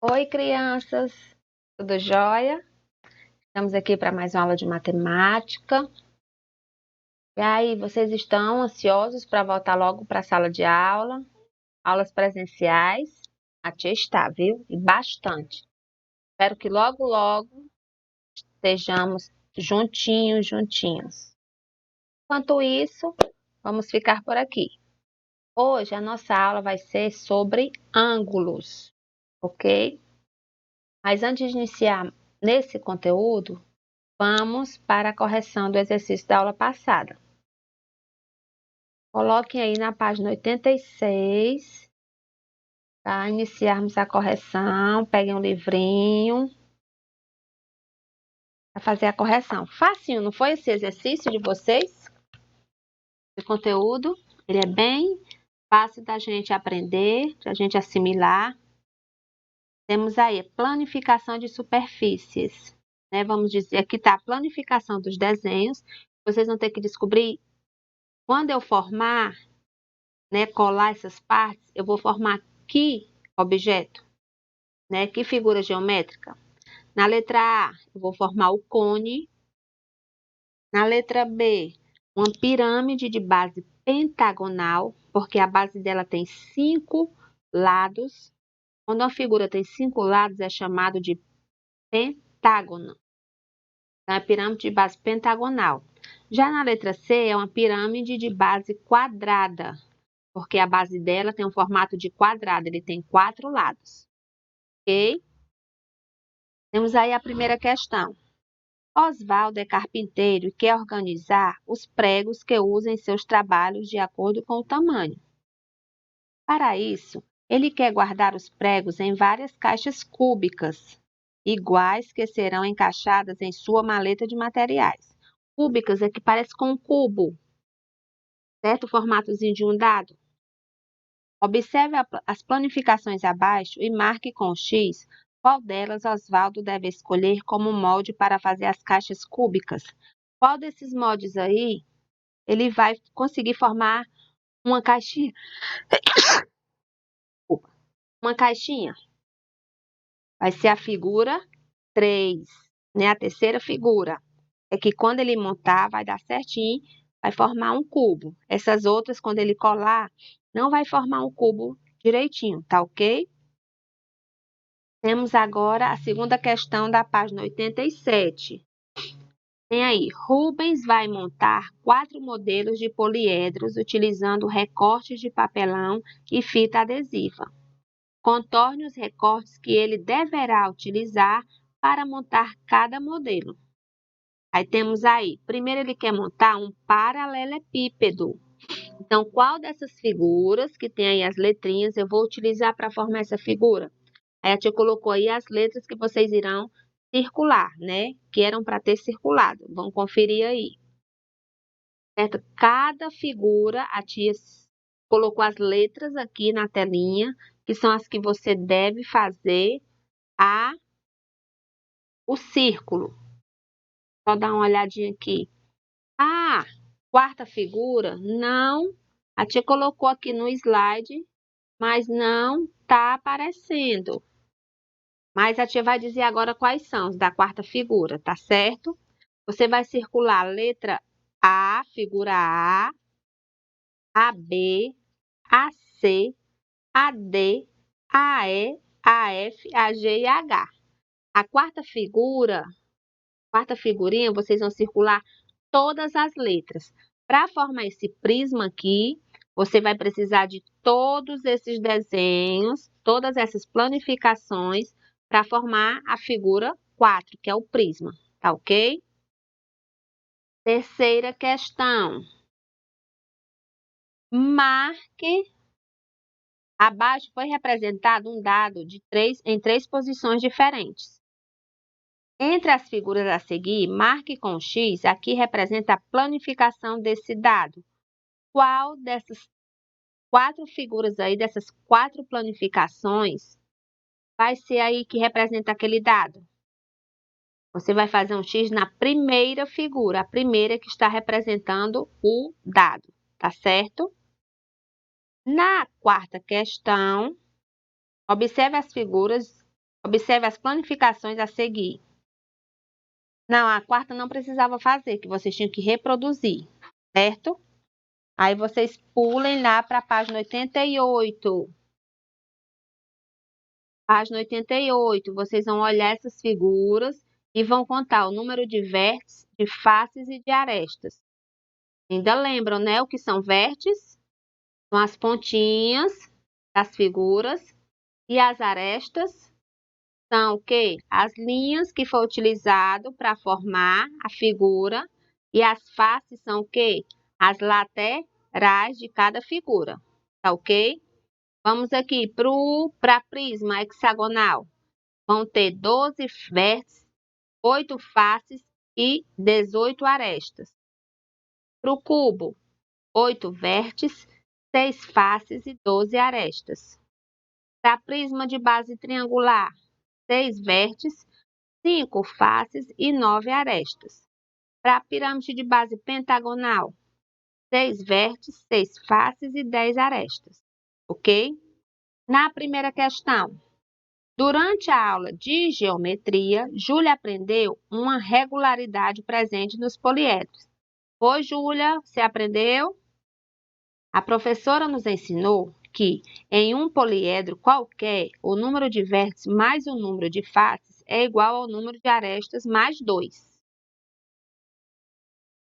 Oi, crianças! Tudo jóia? Estamos aqui para mais uma aula de matemática. E aí, vocês estão ansiosos para voltar logo para a sala de aula? Aulas presenciais? A tia está, viu? E bastante. Espero que logo, logo estejamos juntinhos. Enquanto isso, vamos ficar por aqui. Hoje a nossa aula vai ser sobre ângulos, ok? Mas antes de iniciar nesse conteúdo, vamos para a correção do exercício da aula passada. Coloquem aí na página 86, para iniciarmos a correção. Peguem um livrinho para fazer a correção. Facinho, não foi esse exercício de vocês? Esse conteúdo, ele é bem fácil da gente aprender, da gente assimilar. Temos aí planificação de superfícies, né? Vamos dizer, aqui está a planificação dos desenhos. Vocês vão ter que descobrir quando eu formar, né, colar essas partes, eu vou formar que objeto, né, que figura geométrica. Na letra A, eu vou formar o cone. Na letra B, uma pirâmide de base pentagonal, porque a base dela tem 5 lados. Quando uma figura tem 5 lados, é chamado de pentágono. Então, é pirâmide de base pentagonal. Já na letra C, é uma pirâmide de base quadrada, porque a base dela tem um formato de quadrado, ele tem 4 lados. Ok? Temos aí a primeira questão. Oswaldo é carpinteiro e quer organizar os pregos que usa em seus trabalhos de acordo com o tamanho. Para isso, ele quer guardar os pregos em várias caixas cúbicas, iguais que serão encaixadas em sua maleta de materiais. Cúbicas é que parece com um cubo, certo? O formatozinho de um dado. Observe as planificações abaixo e marque com X qual delas Oswaldo deve escolher como molde para fazer as caixas cúbicas. Qual desses moldes aí ele vai conseguir formar uma caixinha? Uma caixinha. Vai ser a figura 3, né? A terceira figura. É que quando ele montar, vai dar certinho, vai formar um cubo. Essas outras, quando ele colar, não vai formar um cubo direitinho, tá ok? Temos agora a segunda questão da página 87. Tem aí, Rubens vai montar 4 modelos de poliedros utilizando recortes de papelão e fita adesiva. Contorne os recortes que ele deverá utilizar para montar cada modelo. Aí temos aí, primeiro ele quer montar um paralelepípedo. Então, qual dessas figuras que tem aí as letrinhas eu vou utilizar para formar essa figura? Aí a tia colocou aí as letras que vocês irão circular, né? Que eram para ter circulado. Vamos conferir aí. Certo? Cada figura, a tia colocou as letras aqui na telinha, que são as que você deve fazer o círculo. Só dar uma olhadinha aqui. Ah, quarta figura, não. A tia colocou aqui no slide, mas não está aparecendo. Mas a tia vai dizer agora quais são os da quarta figura, tá certo? Você vai circular a letra A, figura A, AB, AC, AD, AE, AF, AG e H. A quarta figurinha, vocês vão circular todas as letras. Para formar esse prisma aqui, você vai precisar de todos esses desenhos, todas essas planificações para formar a figura 4, que é o prisma, tá ok? Terceira questão. Marque. Abaixo foi representado um dado em 3 posições diferentes. Entre as figuras a seguir, marque com X, aqui representa a planificação desse dado. Qual dessas 4 figuras aí, dessas 4 planificações, vai ser aí que representa aquele dado? Você vai fazer um X na primeira figura, a primeira que está representando o dado, tá certo? Na quarta questão, observe as figuras Observe as planificações a seguir. Não, a quarta não precisava fazer, que vocês tinham que reproduzir, certo? Aí vocês pulem lá para a página 88. Página 88, vocês vão olhar essas figuras e vão contar o número de vértices, de faces e de arestas. Ainda lembram, né, o que são vértices? São as pontinhas das figuras e as arestas são o quê? As linhas que foi utilizado para formar a figura e as faces são o quê? As laterais de cada figura, tá ok? Vamos aqui para prisma hexagonal. Vão ter 12 vértices, 8 faces e 18 arestas. Para o cubo, 8 vértices, 6 faces e 12 arestas. Para prisma de base triangular, 6 vértices, 5 faces e 9 arestas. Para pirâmide de base pentagonal, 6 vértices, 6 faces e 10 arestas. Ok? Na primeira questão, durante a aula de geometria, Júlia aprendeu uma regularidade presente nos poliedros. Oi, Júlia, você aprendeu? A professora nos ensinou que, em um poliedro qualquer, o número de vértices mais o número de faces é igual ao número de arestas mais 2.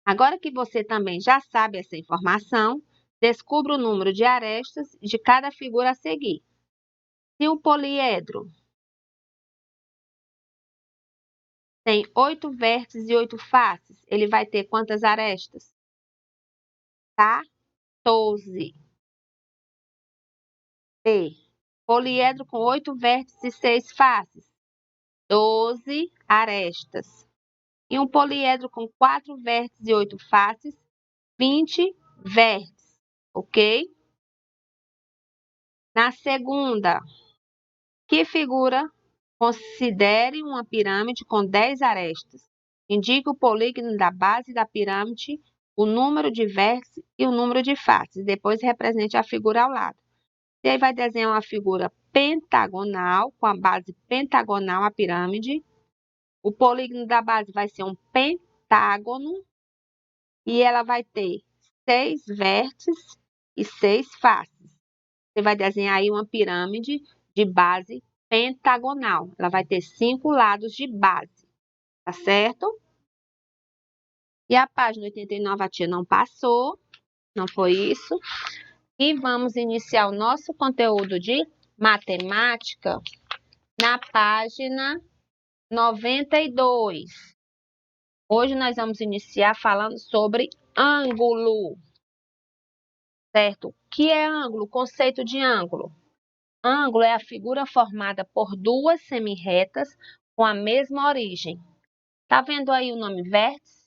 Agora que você também já sabe essa informação, descubra o número de arestas de cada figura a seguir. Se o poliedro tem 8 vértices e 8 faces, ele vai ter quantas arestas? 14. B. Poliedro com 8 vértices e 6 faces, 12 arestas. E um poliedro com 4 vértices e 8 faces, 20 vértices, ok? Na segunda, que figura considere uma pirâmide com 10 arestas? Indique o polígono da base da pirâmide, o número de vértices e o número de faces. Depois represente a figura ao lado. E aí vai desenhar uma figura pentagonal, com a base pentagonal, a pirâmide. O polígono da base vai ser um pentágono e ela vai ter 6 vértices e 6 faces. Você vai desenhar aí uma pirâmide de base pentagonal. Ela vai ter 5 lados de base, tá certo? E a página 89 a tia não passou, não foi isso. E vamos iniciar o nosso conteúdo de matemática na página 92. Hoje nós vamos iniciar falando sobre ângulo, certo? O que é ângulo? Conceito de ângulo. Ângulo é a figura formada por duas semirretas com a mesma origem. Tá vendo aí o nome vértice?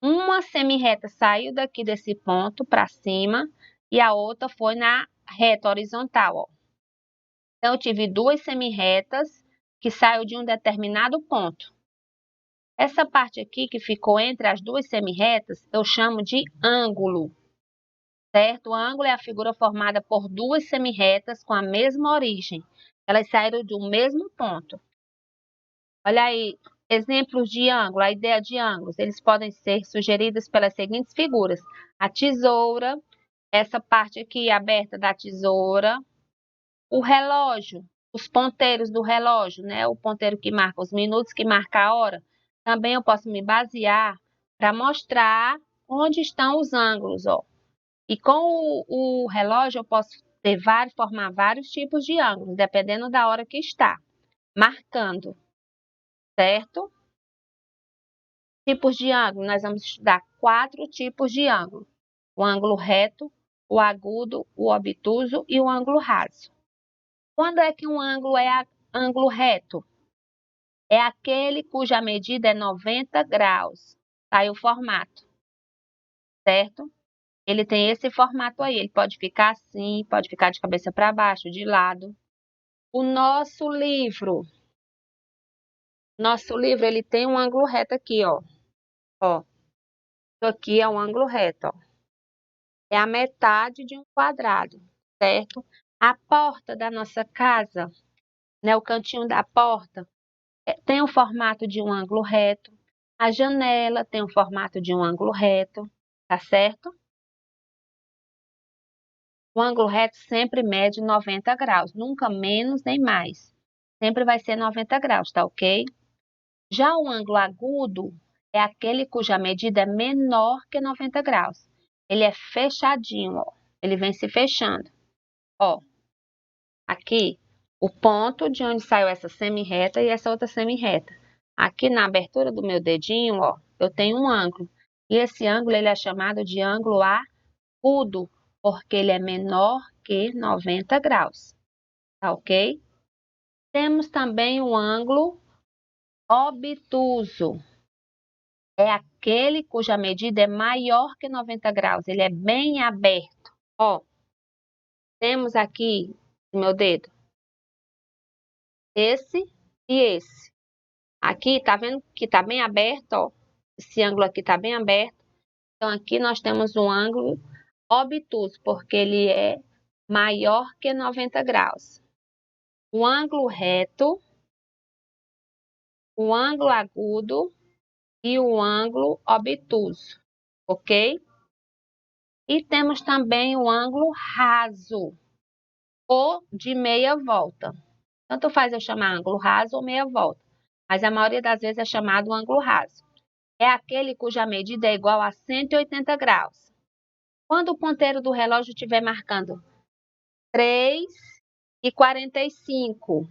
Uma semirreta saiu daqui desse ponto para cima e a outra foi na reta horizontal, ó. Então, eu tive duas semirretas que saiu de um determinado ponto. Essa parte aqui que ficou entre as duas semirretas, eu chamo de ângulo, certo? O ângulo é a figura formada por duas semirretas com a mesma origem. Elas saíram de um mesmo ponto. Olha aí, exemplos de ângulo, a ideia de ângulos. Eles podem ser sugeridos pelas seguintes figuras. A tesoura, essa parte aqui aberta da tesoura. O relógio, os ponteiros do relógio, né? O ponteiro que marca os minutos, que marca a hora. Também eu posso me basear para mostrar onde estão os ângulos, ó. E com o relógio eu posso formar vários tipos de ângulos, dependendo da hora que está, marcando, certo? Tipos de ângulo, nós vamos estudar 4 tipos de ângulo. O ângulo reto, o agudo, o obtuso e o ângulo raso. Quando é que um ângulo é ângulo reto? É aquele cuja medida é 90 graus. Tá aí o formato, certo? Ele tem esse formato aí. Ele pode ficar assim, pode ficar de cabeça para baixo, de lado. O nosso livro ele tem um ângulo reto aqui, ó. Ó. Isso aqui é um ângulo reto, ó. É a metade de um quadrado, certo? A porta da nossa casa né? O cantinho da porta tem o formato de um ângulo reto. A janela tem o formato de um ângulo reto, tá certo? O ângulo reto sempre mede 90 graus, nunca menos nem mais. Sempre vai ser 90 graus, tá ok? Já o ângulo agudo é aquele cuja medida é menor que 90 graus. Ele é fechadinho, ó. Ele vem se fechando. Ó, aqui, o ponto de onde saiu essa semi-reta e essa outra semi-reta. Aqui na abertura do meu dedinho, ó, eu tenho um ângulo. E esse ângulo ele é chamado de ângulo agudo, porque ele é menor que 90 graus. Tá ok? Temos também o ângulo obtuso. É aquele cuja medida é maior que 90 graus. Ele é bem aberto. Ó, temos aqui no meu dedo esse e esse. Aqui, tá vendo que tá bem aberto, ó. Esse ângulo aqui tá bem aberto. Então, aqui nós temos um ângulo obtuso, porque ele é maior que 90 graus. O ângulo reto, o ângulo agudo e o ângulo obtuso, ok? E temos também o ângulo raso, ou de meia volta. Tanto faz eu chamar ângulo raso ou meia volta, mas a maioria das vezes é chamado ângulo raso. É aquele cuja medida é igual a 180 graus. Quando o ponteiro do relógio estiver marcando 3h45,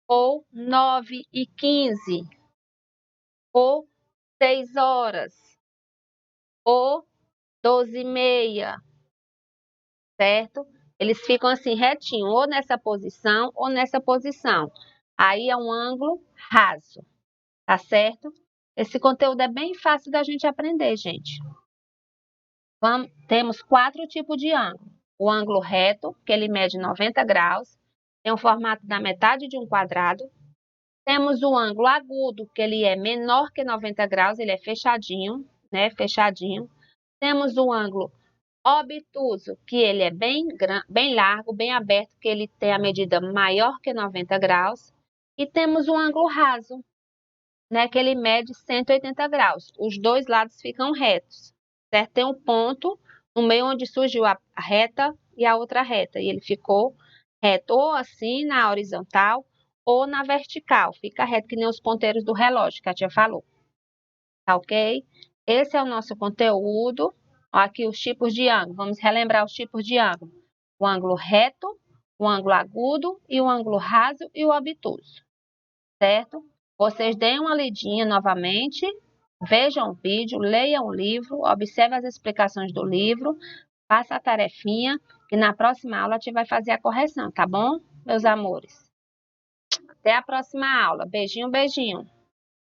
ou 9h15, ou 6 horas, ou 12h30, certo? Eles ficam assim retinho, ou nessa posição ou nessa posição. Aí é um ângulo raso, tá certo? Esse conteúdo é bem fácil da gente aprender, gente. Temos 4 tipos de ângulo. O ângulo reto, que ele mede 90 graus, tem o formato da metade de um quadrado. Temos o ângulo agudo, que ele é menor que 90 graus, ele é fechadinho, né? Fechadinho. Temos o ângulo obtuso, que ele é bem largo, bem aberto, que ele tem a medida maior que 90 graus. E temos o ângulo raso, né, que ele mede 180 graus. Os dois lados ficam retos, certo? Tem um ponto no meio onde surgiu a reta e a outra reta, e ele ficou reto ou assim na horizontal ou na vertical. Fica reto que nem os ponteiros do relógio que a tia falou. Tá ok? Esse é o nosso conteúdo. Ó, aqui os tipos de ângulo. Vamos relembrar os tipos de ângulo. O ângulo reto, o ângulo agudo e o ângulo raso e o obtuso. Certo? Vocês deem uma lidinha novamente, vejam o vídeo, leiam o livro, observem as explicações do livro, faça a tarefinha, que na próxima aula a gente vai fazer a correção, tá bom, meus amores? Até a próxima aula. Beijinho, beijinho.